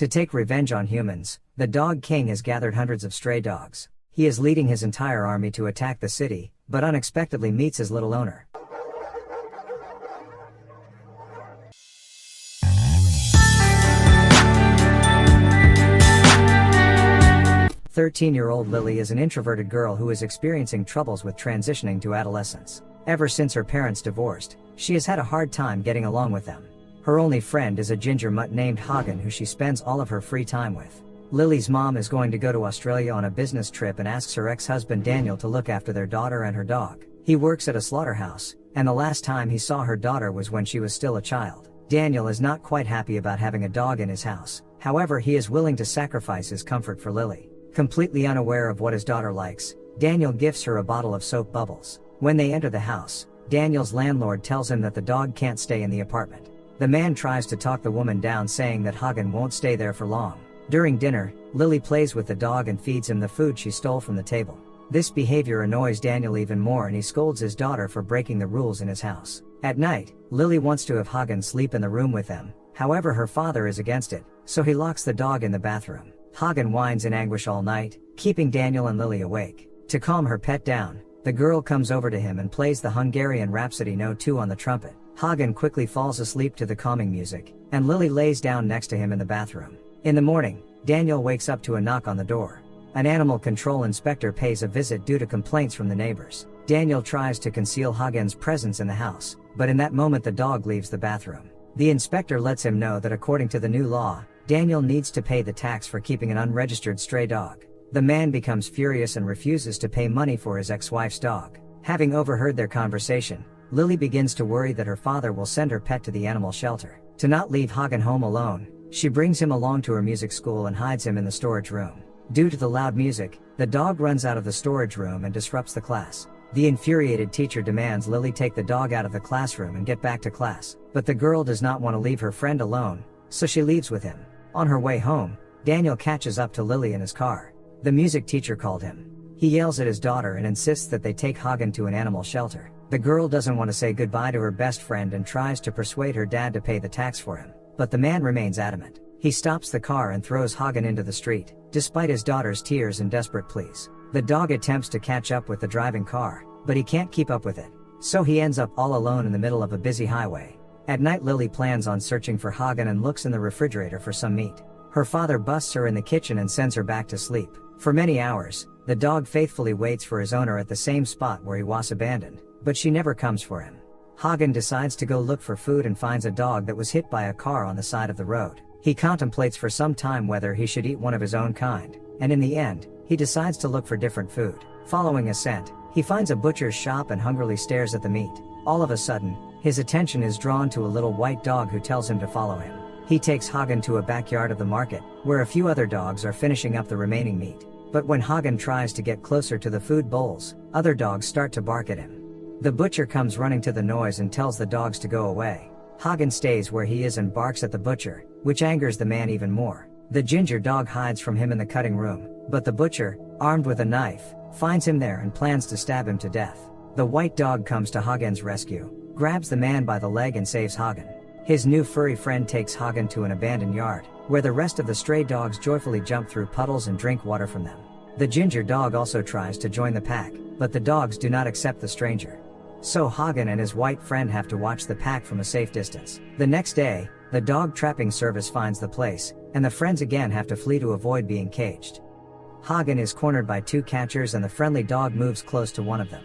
To take revenge on humans, the Dog King has gathered hundreds of stray dogs. He is leading his entire army to attack the city, but unexpectedly meets his little owner. 13-year-old Lili is an introverted girl who is experiencing troubles with transitioning to adolescence. Ever since her parents divorced, she has had a hard time getting along with them. Her only friend is a ginger mutt named Hagen who she spends all of her free time with. Lili's mom is going to go to Australia on a business trip and asks her ex-husband Daniel to look after their daughter and her dog. He works at a slaughterhouse, and the last time he saw her daughter was when she was still a child. Daniel is not quite happy about having a dog in his house, however he is willing to sacrifice his comfort for Lili. Completely unaware of what his daughter likes, Daniel gifts her a bottle of soap bubbles. When they enter the house, Daniel's landlord tells him that the dog can't stay in the apartment. The man tries to talk the woman down, saying that Hagen won't stay there for long. During dinner, Lili plays with the dog and feeds him the food she stole from the table. This behavior annoys Daniel even more and he scolds his daughter for breaking the rules in his house. At night, Lili wants to have Hagen sleep in the room with them, however her father is against it, so he locks the dog in the bathroom. Hagen whines in anguish all night, keeping Daniel and Lili awake. To calm her pet down, the girl comes over to him and plays the Hungarian Rhapsody No. 2 on the trumpet. Hagen quickly falls asleep to the calming music, and Lili lays down next to him in the bathroom. In the morning, Daniel wakes up to a knock on the door. An animal control inspector pays a visit due to complaints from the neighbors. Daniel tries to conceal Hagen's presence in the house, but in that moment the dog leaves the bathroom. The inspector lets him know that according to the new law, Daniel needs to pay the tax for keeping an unregistered stray dog. The man becomes furious and refuses to pay money for his ex-wife's dog. Having overheard their conversation, Lili begins to worry that her father will send her pet to the animal shelter. To not leave Hagen home alone, she brings him along to her music school and hides him in the storage room. Due to the loud music, the dog runs out of the storage room and disrupts the class. The infuriated teacher demands Lili take the dog out of the classroom and get back to class, but the girl does not want to leave her friend alone, so she leaves with him. On her way home, Daniel catches up to Lili in his car. The music teacher called him. He yells at his daughter and insists that they take Hagen to an animal shelter. The girl doesn't want to say goodbye to her best friend and tries to persuade her dad to pay the tax for him, but the man remains adamant. He stops the car and throws Hagen into the street, despite his daughter's tears and desperate pleas. The dog attempts to catch up with the driving car, but he can't keep up with it, so he ends up all alone in the middle of a busy highway. At night, Lili plans on searching for Hagen and looks in the refrigerator for some meat. Her father busts her in the kitchen and sends her back to sleep. For many hours, the dog faithfully waits for his owner at the same spot where he was abandoned, but she never comes for him. Hagen decides to go look for food and finds a dog that was hit by a car on the side of the road. He contemplates for some time whether he should eat one of his own kind, and in the end, he decides to look for different food. Following a scent, he finds a butcher's shop and hungrily stares at the meat. All of a sudden, his attention is drawn to a little white dog who tells him to follow him. He takes Hagen to a backyard of the market, where a few other dogs are finishing up the remaining meat. But when Hagen tries to get closer to the food bowls, other dogs start to bark at him. The butcher comes running to the noise and tells the dogs to go away. Hagen stays where he is and barks at the butcher, which angers the man even more. The ginger dog hides from him in the cutting room, but the butcher, armed with a knife, finds him there and plans to stab him to death. The white dog comes to Hagen's rescue, grabs the man by the leg and saves Hagen. His new furry friend takes Hagen to an abandoned yard, where the rest of the stray dogs joyfully jump through puddles and drink water from them. The ginger dog also tries to join the pack, but the dogs do not accept the stranger. So Hagen and his white friend have to watch the pack from a safe distance. The next day, the dog trapping service finds the place, and the friends again have to flee to avoid being caged. Hagen is cornered by two catchers and the friendly dog moves close to one of them.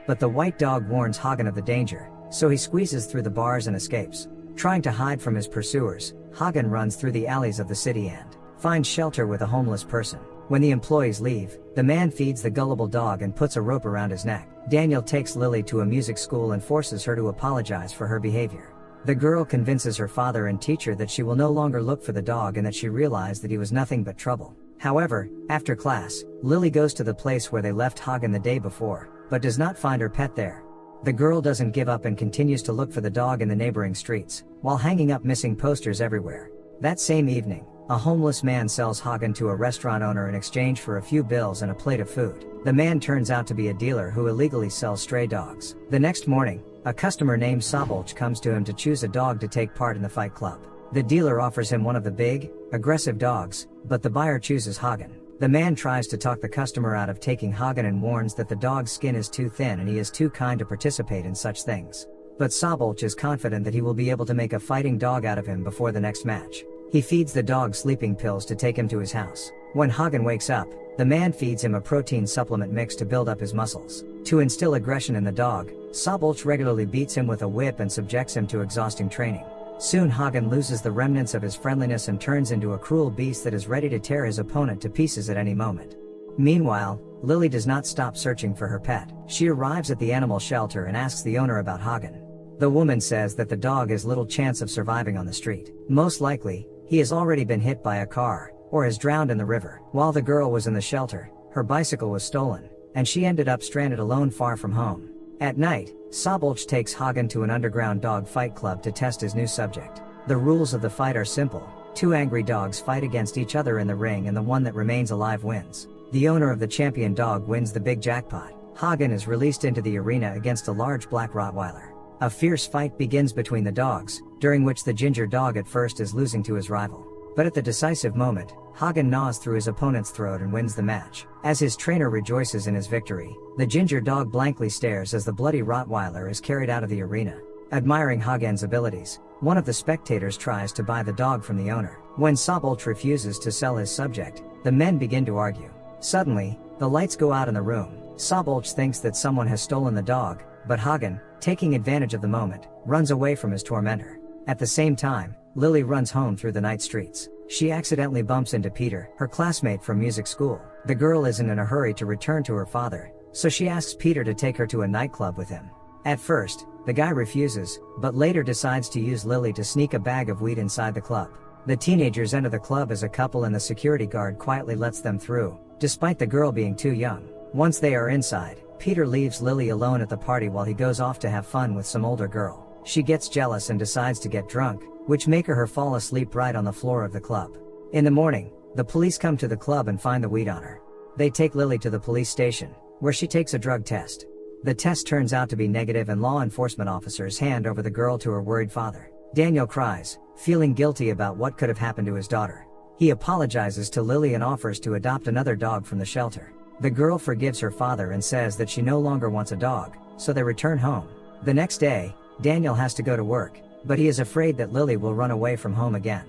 But the white dog warns Hagen of the danger, so he squeezes through the bars and escapes. Trying to hide from his pursuers, Hagen runs through the alleys of the city and finds shelter with a homeless person. When the employees leave, the man feeds the gullible dog and puts a rope around his neck. Daniel takes Lili to a music school and forces her to apologize for her behavior. The girl convinces her father and teacher that she will no longer look for the dog and that she realized that he was nothing but trouble. However, after class, Lili goes to the place where they left Hagen the day before, but does not find her pet there. The girl doesn't give up and continues to look for the dog in the neighboring streets, while hanging up missing posters everywhere. That same evening, a homeless man sells Hagen to a restaurant owner in exchange for a few bills and a plate of food. The man turns out to be a dealer who illegally sells stray dogs. The next morning, a customer named Sabolch comes to him to choose a dog to take part in the fight club. The dealer offers him one of the big, aggressive dogs, but the buyer chooses Hagen. The man tries to talk the customer out of taking Hagen and warns that the dog's skin is too thin and he is too kind to participate in such things. But Sabolch is confident that he will be able to make a fighting dog out of him before the next match. He feeds the dog sleeping pills to take him to his house. When Hagen wakes up, the man feeds him a protein supplement mix to build up his muscles. To instill aggression in the dog, Sabolch regularly beats him with a whip and subjects him to exhausting training. Soon Hagen loses the remnants of his friendliness and turns into a cruel beast that is ready to tear his opponent to pieces at any moment. Meanwhile, Lili does not stop searching for her pet. She arrives at the animal shelter and asks the owner about Hagen. The woman says that the dog has little chance of surviving on the street. Most likely, he has already been hit by a car, or has drowned in the river. While the girl was in the shelter, her bicycle was stolen, and she ended up stranded alone far from home. At night, Sabolch takes Hagen to an underground dog fight club to test his new subject. The rules of the fight are simple. 2 angry dogs fight against each other in the ring and the one that remains alive wins. The owner of the champion dog wins the big jackpot. Hagen is released into the arena against a large black Rottweiler. A fierce fight begins between the dogs, during which the ginger dog at first is losing to his rival. But at the decisive moment, Hagen gnaws through his opponent's throat and wins the match. As his trainer rejoices in his victory, the ginger dog blankly stares as the bloody Rottweiler is carried out of the arena. Admiring Hagen's abilities, one of the spectators tries to buy the dog from the owner. When Sabolch refuses to sell his subject, the men begin to argue. Suddenly, the lights go out in the room. Sabolch thinks that someone has stolen the dog, but Hagen, taking advantage of the moment, runs away from his tormentor. At the same time, Lili runs home through the night streets. She accidentally bumps into Peter, her classmate from music school. The girl isn't in a hurry to return to her father, so she asks Peter to take her to a nightclub with him. At first, the guy refuses, but later decides to use Lili to sneak a bag of weed inside the club. The teenagers enter the club as a couple and the security guard quietly lets them through, despite the girl being too young. Once they are inside, Peter leaves Lili alone at the party while he goes off to have fun with some older girl. She gets jealous and decides to get drunk, which make her fall asleep right on the floor of the club. In the morning, the police come to the club and find the weed on her. They take Lili to the police station, where she takes a drug test. The test turns out to be negative and law enforcement officers hand over the girl to her worried father. Daniel cries, feeling guilty about what could have happened to his daughter. He apologizes to Lili and offers to adopt another dog from the shelter. The girl forgives her father and says that she no longer wants a dog, so they return home. The next day, Daniel has to go to work, but he is afraid that Lili will run away from home again.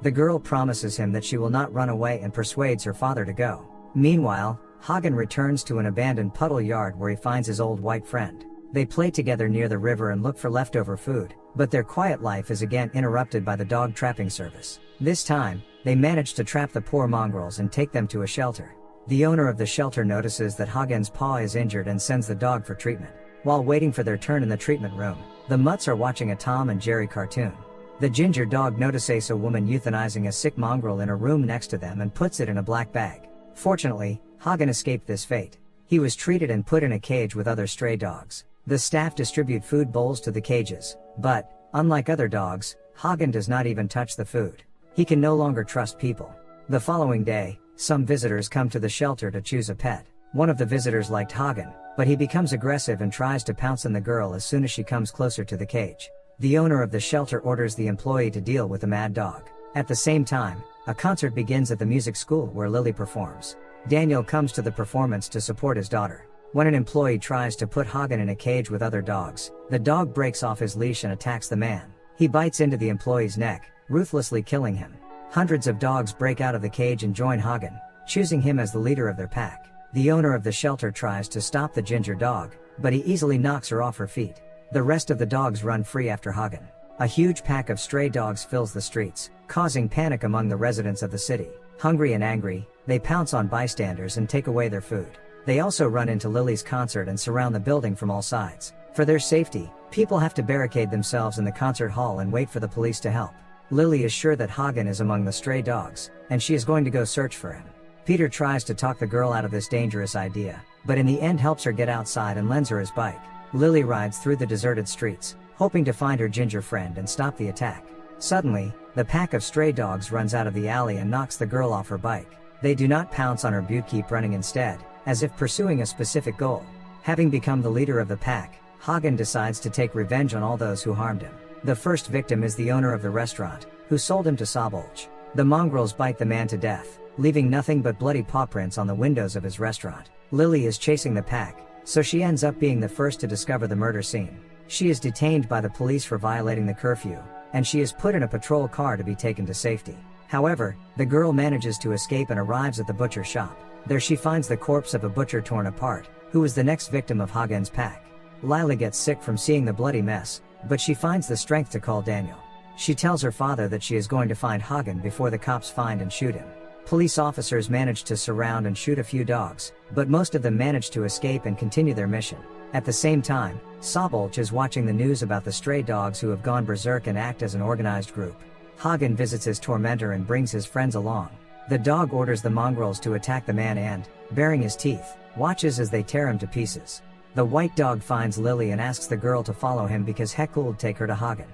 The girl promises him that she will not run away and persuades her father to go. Meanwhile, Hagen returns to an abandoned puddle yard where he finds his old white friend. They play together near the river and look for leftover food, but their quiet life is again interrupted by the dog trapping service. This time, they manage to trap the poor mongrels and take them to a shelter. The owner of the shelter notices that Hagen's paw is injured and sends the dog for treatment. While waiting for their turn in the treatment room, the mutts are watching a Tom and Jerry cartoon. The ginger dog notices a woman euthanizing a sick mongrel in a room next to them and puts it in a black bag. Fortunately, Hagen escaped this fate. He was treated and put in a cage with other stray dogs. The staff distribute food bowls to the cages, but, unlike other dogs, Hagen does not even touch the food. He can no longer trust people. The following day, some visitors come to the shelter to choose a pet. One of the visitors liked Hagen, but he becomes aggressive and tries to pounce on the girl as soon as she comes closer to the cage. The owner of the shelter orders the employee to deal with the mad dog. At the same time, a concert begins at the music school where Lili performs. Daniel comes to the performance to support his daughter. When an employee tries to put Hagen in a cage with other dogs, the dog breaks off his leash and attacks the man. He bites into the employee's neck, ruthlessly killing him. Hundreds of dogs break out of the cage and join Hagen, choosing him as the leader of their pack. The owner of the shelter tries to stop the ginger dog, but he easily knocks her off her feet. The rest of the dogs run free after Hagen. A huge pack of stray dogs fills the streets, causing panic among the residents of the city. Hungry and angry, they pounce on bystanders and take away their food. They also run into Lili's concert and surround the building from all sides. For their safety, people have to barricade themselves in the concert hall and wait for the police to help. Lili is sure that Hagen is among the stray dogs, and she is going to go search for him. Peter tries to talk the girl out of this dangerous idea, but in the end helps her get outside and lends her his bike. Lili rides through the deserted streets, hoping to find her ginger friend and stop the attack. Suddenly, the pack of stray dogs runs out of the alley and knocks the girl off her bike. They do not pounce on her but keep running instead, as if pursuing a specific goal. Having become the leader of the pack, Hagen decides to take revenge on all those who harmed him. The first victim is the owner of the restaurant, who sold him to Sabolch. The mongrels bite the man to death, leaving nothing but bloody paw prints on the windows of his restaurant. Lili is chasing the pack, so she ends up being the first to discover the murder scene. She is detained by the police for violating the curfew, and she is put in a patrol car to be taken to safety. However, the girl manages to escape and arrives at the butcher shop. There she finds the corpse of a butcher torn apart, who is the next victim of Hagen's pack. Lila gets sick from seeing the bloody mess, but she finds the strength to call Daniel. She tells her father that she is going to find Hagen before the cops find and shoot him. Police officers manage to surround and shoot a few dogs, but most of them manage to escape and continue their mission. At the same time, Sabolch is watching the news about the stray dogs who have gone berserk and act as an organized group. Hagen visits his tormentor and brings his friends along. The dog orders the mongrels to attack the man and, baring his teeth, watches as they tear him to pieces. The white dog finds Lili and asks the girl to follow him because Heck'll take her to Hagen.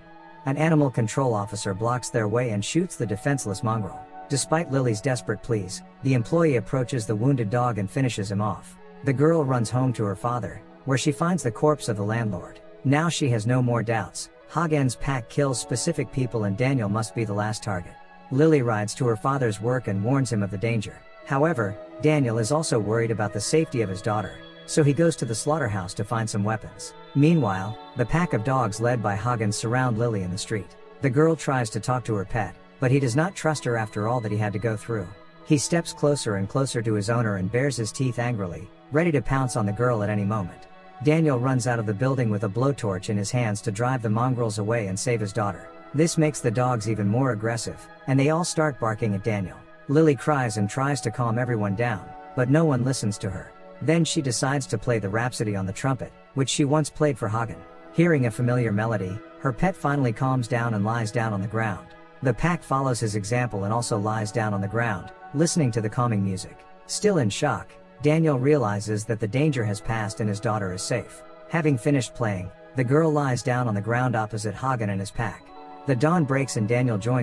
An animal control officer blocks their way and shoots the defenseless mongrel. Despite Lili's desperate pleas, the employee approaches the wounded dog and finishes him off. The girl runs home to her father, where she finds the corpse of the landlord. Now she has no more doubts. Hagen's pack kills specific people and Daniel must be the last target. Lili rides to her father's work and warns him of the danger. However, Daniel is also worried about the safety of his daughter, so he goes to the slaughterhouse to find some weapons. Meanwhile, the pack of dogs led by Hagen surround Lili in the street. The girl tries to talk to her pet, but he does not trust her after all that he had to go through. He steps closer and closer to his owner and bares his teeth angrily, ready to pounce on the girl at any moment. Daniel runs out of the building with a blowtorch in his hands to drive the mongrels away and save his daughter. This makes the dogs even more aggressive, and they all start barking at Daniel. Lili cries and tries to calm everyone down, but no one listens to her. Then she decides to play the Rhapsody on the trumpet, which she once played for Hagen. Hearing a familiar melody, her pet finally calms down and lies down on the ground. The pack follows his example and also lies down on the ground, listening to the calming music. Still in shock, Daniel realizes that the danger has passed and his daughter is safe. Having finished playing, the girl lies down on the ground opposite Hagen and his pack. The dawn breaks and Daniel joins